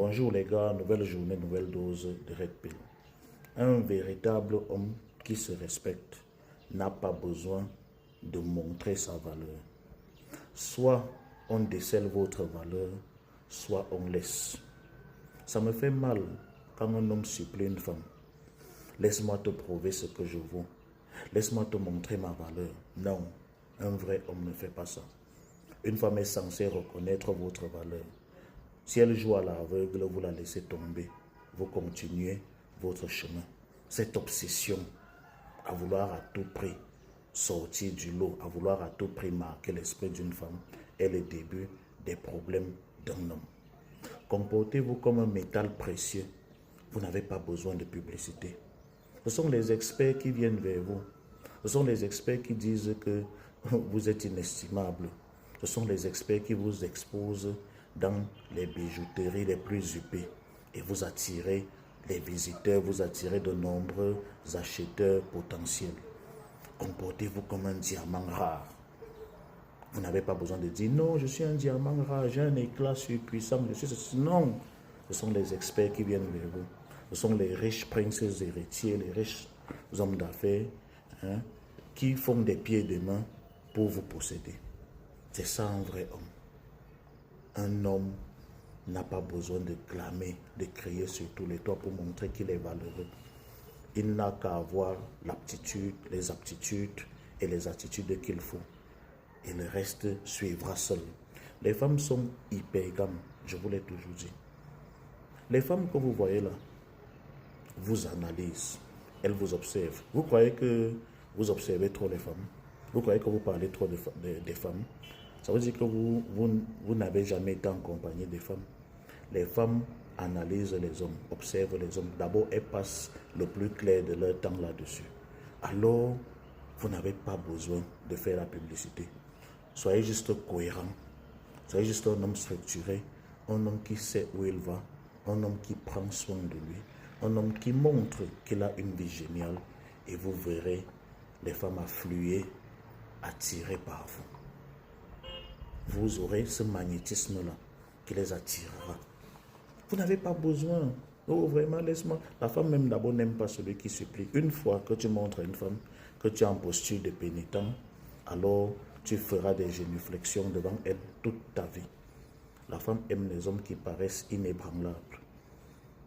Bonjour les gars, nouvelle journée, nouvelle dose de Red Pill. Un véritable homme qui se respecte n'a pas besoin de montrer sa valeur. Soit on décèle votre valeur, soit on laisse. Ça me fait mal quand un homme supplie une femme. Laisse-moi te prouver ce que je vaux. Laisse-moi te montrer ma valeur. Non, un vrai homme ne fait pas ça. Une femme est censée reconnaître votre valeur. Si elle joue à l'aveugle, vous la laissez tomber. Vous continuez votre chemin. Cette obsession à vouloir à tout prix sortir du lot, à vouloir à tout prix marquer l'esprit d'une femme est le début des problèmes d'un homme. Comportez-vous comme un métal précieux. Vous n'avez pas besoin de publicité. Ce sont les experts qui viennent vers vous. Ce sont les experts qui disent que vous êtes inestimable. Ce sont les experts qui vous exposent dans les bijouteries les plus huppées et vous attirez les visiteurs, vous attirez de nombreux acheteurs potentiels. Comportez-vous comme un diamant rare. Vous n'avez pas besoin de dire non, je suis un diamant rare, j'ai un éclat surpuissant, je suis ceci. Non, ce sont les experts qui viennent vers vous. Ce sont les riches princes héritiers, les riches hommes d'affaires qui font des pieds et des mains pour vous posséder. C'est ça un vrai homme. Un homme n'a pas besoin de clamer, de crier sur tous les toits pour montrer qu'il est valeureux. Il n'a qu'à avoir l'aptitude, les aptitudes et les attitudes qu'il faut. Et le reste suivra seul. Les femmes sont hypergames, je vous l'ai toujours dit. Les femmes que vous voyez là, vous analysent, elles vous observent. Vous croyez que vous observez trop les femmes? Vous croyez que vous parlez trop des femmes? Ça veut dire que vous n'avez jamais été en compagnie des femmes. Les femmes analysent les hommes, observent les hommes. D'abord, elles passent le plus clair de leur temps là-dessus. Alors, vous n'avez pas besoin de faire la publicité. Soyez juste cohérent. Soyez juste un homme structuré, un homme qui sait où il va, un homme qui prend soin de lui, un homme qui montre qu'il a une vie géniale. Et vous verrez les femmes affluer, attirées par vous. Vous aurez ce magnétisme-là qui les attirera. Vous n'avez pas besoin. Oh, vraiment, laisse-moi. La femme même d'abord n'aime pas celui qui supplie. Une fois que tu montres à une femme que tu es en posture de pénitent, alors tu feras des génuflexions devant elle toute ta vie. La femme aime les hommes qui paraissent inébranlables.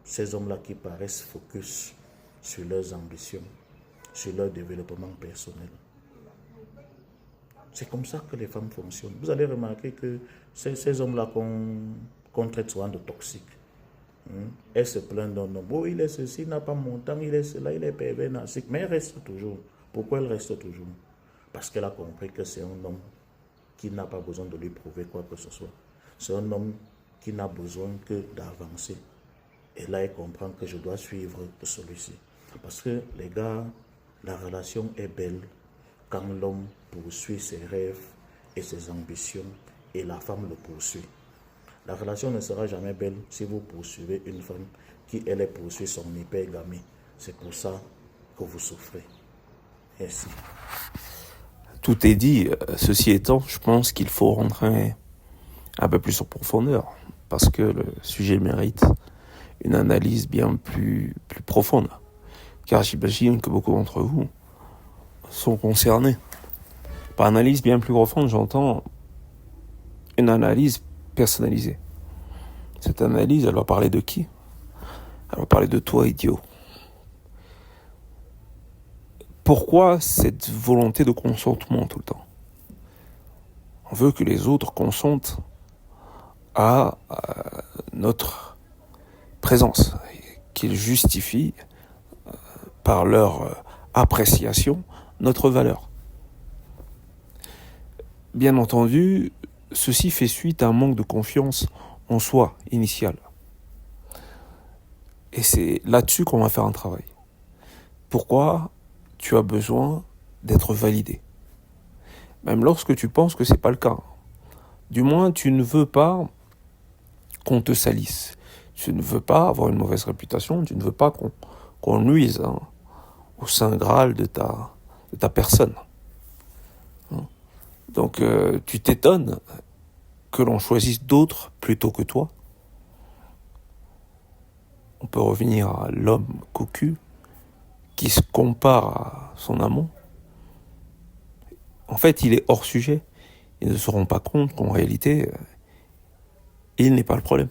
Ces hommes-là qui paraissent focus sur leurs ambitions, sur leur développement personnel. C'est comme ça que les femmes fonctionnent. Vous allez remarquer que ces hommes-là qu'on traite souvent de toxiques, elles se plaignent d'un homme. Oh, il est ceci, il n'a pas mon temps, il est cela, il est pervers, narcissique. Mais elle reste toujours. Pourquoi elle reste toujours? Parce qu'elle a compris que c'est un homme qui n'a pas besoin de lui prouver quoi que ce soit. C'est un homme qui n'a besoin que d'avancer. Et là, elle comprend que je dois suivre celui-ci. Parce que, les gars, la relation est belle quand l'homme poursuit ses rêves et ses ambitions et la femme le poursuit. La relation ne sera jamais belle si vous poursuivez une femme qui, elle, poursuit son hypergamie. C'est pour ça que vous souffrez. Merci. Tout est dit. Ceci étant, je pense qu'il faut rentrer un peu plus en profondeur parce que le sujet mérite une analyse bien plus profonde. Car j'imagine que beaucoup d'entre vous sont concernés. Par analyse bien plus profonde, j'entends une analyse personnalisée. Cette analyse, elle va parler de qui? Elle va parler de toi, idiot. Pourquoi cette volonté de consentement tout le temps? On veut que les autres consentent à notre présence, qu'ils justifient par leur appréciation notre valeur. Bien entendu, ceci fait suite à un manque de confiance en soi initial. Et c'est là-dessus qu'on va faire un travail. Pourquoi tu as besoin d'être validé? Même lorsque tu penses que c'est pas le cas. Du moins, tu ne veux pas qu'on te salisse. Tu ne veux pas avoir une mauvaise réputation. Tu ne veux pas qu'on nuise au saint graal de ta personne. Donc, tu t'étonnes que l'on choisisse d'autres plutôt que toi. on peut revenir à l'homme cocu qui se compare à son amant. En fait, il est hors sujet. Ils ne se rendent pas compte qu'en réalité, il n'est pas le problème.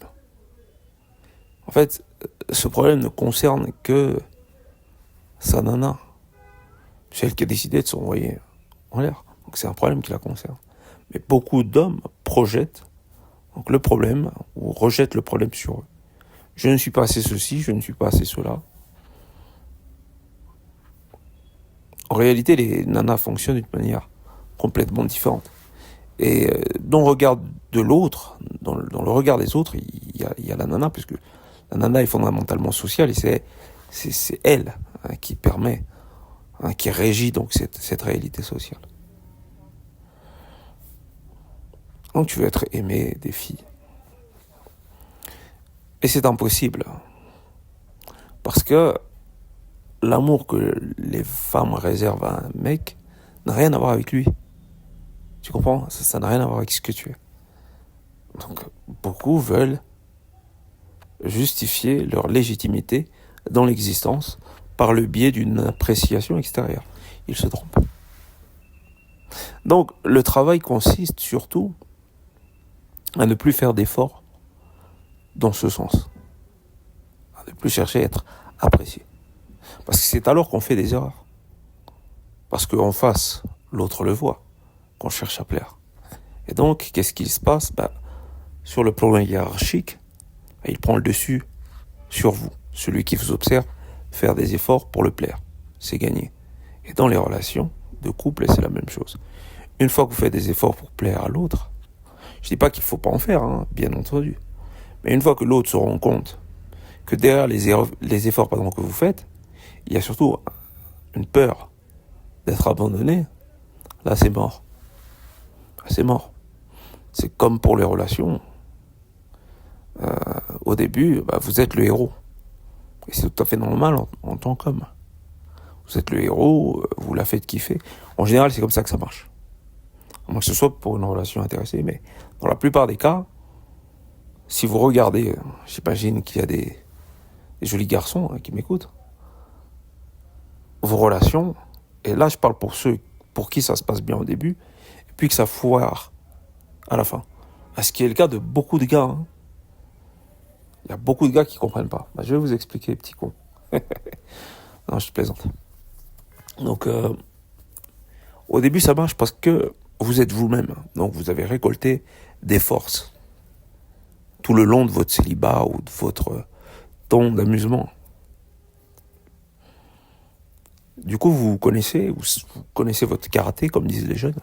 En fait, ce problème ne concerne que sa nana, celle qui a décidé de s'envoyer en l'air. Donc c'est un problème qui la concerne. Mais beaucoup d'hommes projettent donc le problème ou rejettent le problème sur eux. Je ne suis pas assez ceci, je ne suis pas assez cela. En réalité, les nanas fonctionnent d'une manière complètement différente. Et dans le regard de l'autre, dans le regard des autres, il y a la nana, puisque la nana est fondamentalement sociale et c'est elle qui permet, qui régit donc cette réalité sociale. Donc tu veux être aimé des filles. Et c'est impossible. Parce que l'amour que les femmes réservent à un mec n'a rien à voir avec lui. Tu comprends ? Ça n'a rien à voir avec ce que tu es. Donc, beaucoup veulent justifier leur légitimité dans l'existence par le biais d'une appréciation extérieure. Ils se trompent. Donc, le travail consiste surtout à ne plus faire d'efforts dans ce sens. À ne plus chercher à être apprécié. Parce que c'est alors qu'on fait des erreurs. Parce qu'en face, l'autre le voit, qu'on cherche à plaire. Et donc, qu'est-ce qui se passe ? Sur le plan hiérarchique, il prend le dessus sur vous. Celui qui vous observe faire des efforts pour le plaire. C'est gagné. Et dans les relations de couple, c'est la même chose. Une fois que vous faites des efforts pour plaire à l'autre, je dis pas qu'il faut pas en faire, bien entendu. Mais une fois que l'autre se rend compte que derrière les efforts que vous faites, il y a surtout une peur d'être abandonné, là c'est mort. C'est mort. C'est comme pour les relations. Au début, vous êtes le héros. Et c'est tout à fait normal en tant qu'homme. Vous êtes le héros, vous la faites kiffer. En général, c'est comme ça que ça marche. À moins que ce soit pour une relation intéressée, mais dans la plupart des cas, si vous regardez, j'imagine qu'il y a des jolis garçons qui m'écoutent, vos relations, et là je parle pour ceux pour qui ça se passe bien au début, et puis que ça foire à la fin. Ce qui est le cas de beaucoup de gars. Il y a beaucoup de gars qui comprennent pas. Je vais vous expliquer, petit con. Non, je plaisante. Donc, au début, ça marche parce que vous êtes vous-même. Donc, vous avez récolté des forces tout le long de votre célibat ou de votre temps d'amusement. Du coup, vous connaissez votre karaté, comme disent les jeunes.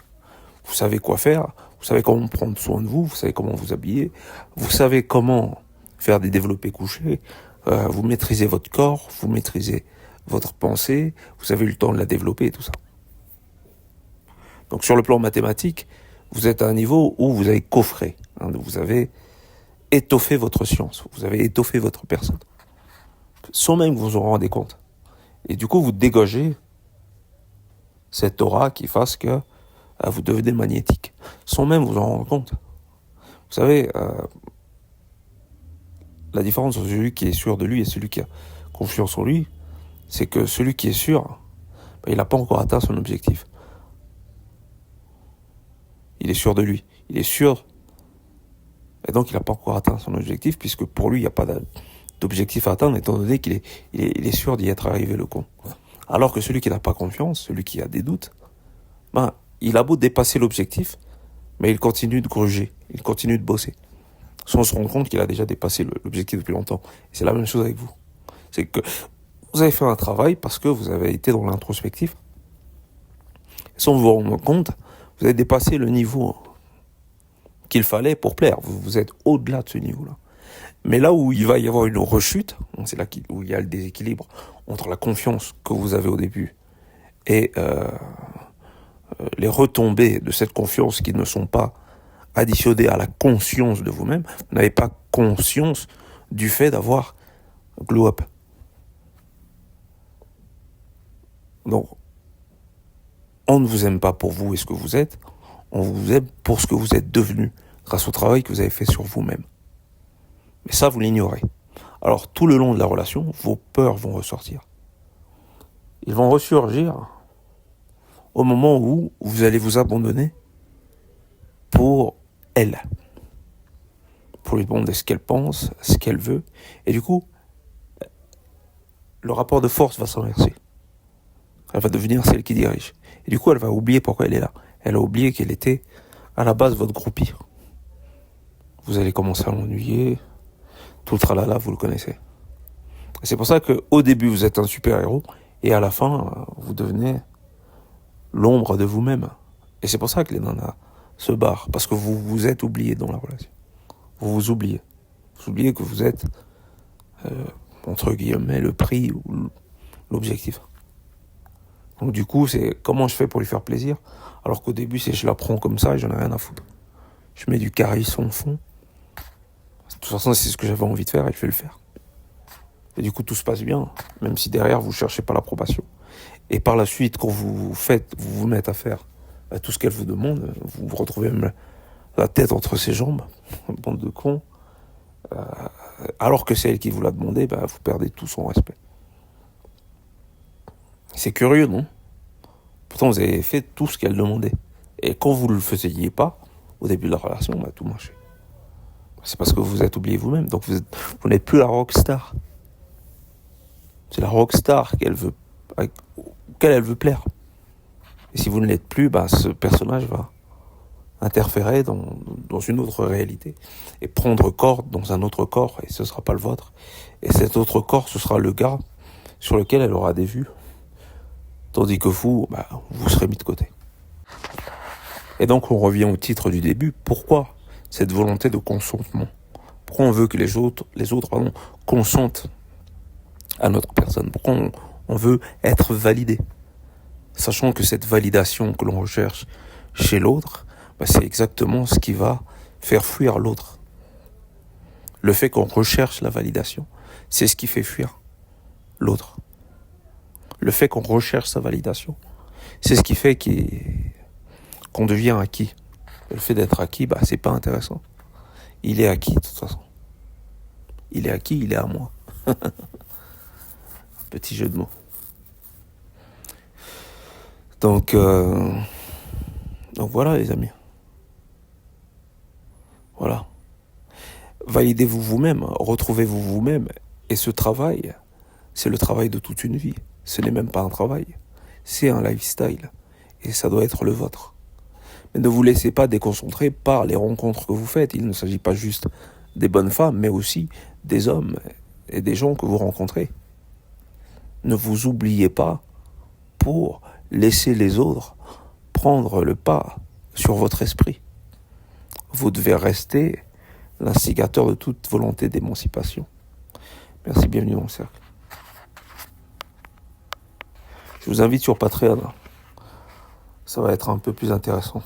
Vous savez quoi faire, vous savez comment prendre soin de vous, vous savez comment vous habiller, vous savez comment faire des développés couchés, vous maîtrisez votre corps, vous maîtrisez votre pensée, vous avez eu le temps de la développer et tout ça. Donc sur le plan mathématique, vous êtes à un niveau où vous avez coffré, vous avez étoffé votre science, vous avez étoffé votre personne, sans même que vous vous en rendez compte. Et du coup, vous dégagez cette aura qui fasse que vous devenez magnétique, sans même vous en rendre compte. Vous savez, la différence entre celui qui est sûr de lui et celui qui a confiance en lui, c'est que celui qui est sûr, il n'a pas encore atteint son objectif. Il est sûr de lui, il est sûr, et donc il n'a pas encore atteint son objectif, puisque pour lui, il n'y a pas d'objectif à atteindre, étant donné qu'il est sûr d'y être arrivé, le con. Alors que celui qui n'a pas confiance, celui qui a des doutes, il a beau dépasser l'objectif, mais il continue de gruger, il continue de bosser, sans se rendre compte qu'il a déjà dépassé l'objectif depuis longtemps. Et c'est la même chose avec vous. C'est que vous avez fait un travail parce que vous avez été dans l'introspectif, sans vous rendre compte, vous avez dépassé le niveau qu'il fallait pour plaire. Vous êtes au-delà de ce niveau-là. Mais là où il va y avoir une rechute, c'est là où il y a le déséquilibre entre la confiance que vous avez au début et les retombées de cette confiance qui ne sont pas additionnées à la conscience de vous-même. Vous n'avez pas conscience du fait d'avoir glow up. Donc, on ne vous aime pas pour vous et ce que vous êtes, on vous aime pour ce que vous êtes devenu, grâce au travail que vous avez fait sur vous-même. Mais ça, vous l'ignorez. alors tout le long de la relation, vos peurs vont ressortir. Ils vont ressurgir au moment où vous allez vous abandonner pour elle. Pour lui demander ce qu'elle pense, ce qu'elle veut. Et du coup, le rapport de force va s'inverser. Elle va devenir celle qui dirige. Et du coup, elle va oublier pourquoi elle est là. Elle a oublié qu'elle était à la base votre groupie. Vous allez commencer à l'ennuyer. Tout le tralala, vous le connaissez. Et c'est pour ça qu'au début, vous êtes un super-héros. Et à la fin, vous devenez l'ombre de vous-même. Et c'est pour ça que les nanas se barrent. Parce que vous vous êtes oublié dans la relation. Vous vous oubliez. Vous oubliez que vous êtes, entre guillemets, le prix ou l'objectif. Donc du coup, c'est comment je fais pour lui faire plaisir, alors qu'au début, c'est je la prends comme ça et j'en ai rien à foutre. Je mets du charisme au fond. De toute façon, c'est ce que j'avais envie de faire et je vais le faire. Et du coup, tout se passe bien, même si derrière, vous cherchez pas l'approbation. Et par la suite, quand vous vous mettez à faire tout ce qu'elle vous demande, vous vous retrouvez même la tête entre ses jambes, bande de cons, alors que c'est elle qui vous l'a demandé, vous perdez tout son respect. C'est curieux, non? Pourtant, vous avez fait tout ce qu'elle demandait. Et quand vous ne le faisiez pas, au début de la relation, tout marchait. C'est parce que vous êtes oublié vous-même. Donc vous n'êtes plus la rockstar. C'est la rockstar auquel elle veut plaire. Et si vous ne l'êtes plus, ce personnage va interférer dans une autre réalité et prendre corps dans un autre corps, et ce ne sera pas le vôtre. Et cet autre corps, ce sera le gars sur lequel elle aura des vues. Tandis que vous serez mis de côté. Et donc on revient au titre du début. Pourquoi cette volonté de consentement? Pourquoi on veut que les autres consentent à notre personne? Pourquoi on veut être validé? Sachant que cette validation que l'on recherche chez l'autre, c'est exactement ce qui va faire fuir l'autre. Le fait qu'on recherche la validation, c'est ce qui fait fuir l'autre. Le fait qu'on recherche sa validation, c'est ce qui fait qu'on devient acquis. Le fait d'être acquis, c'est pas intéressant. Il est acquis, de toute façon. Il est acquis, il est à moi. Petit jeu de mots. Donc voilà, les amis. Voilà. Validez-vous vous-même, retrouvez-vous vous-même. Et ce travail, c'est le travail de toute une vie. Ce n'est même pas un travail, c'est un lifestyle. Et ça doit être le vôtre. Mais ne vous laissez pas déconcentrer par les rencontres que vous faites. Il ne s'agit pas juste des bonnes femmes, mais aussi des hommes et des gens que vous rencontrez. Ne vous oubliez pas pour laisser les autres prendre le pas sur votre esprit. Vous devez rester l'instigateur de toute volonté d'émancipation. Merci, bienvenue dans le cercle. Je vous invite sur Patreon. Ça va être un peu plus intéressant.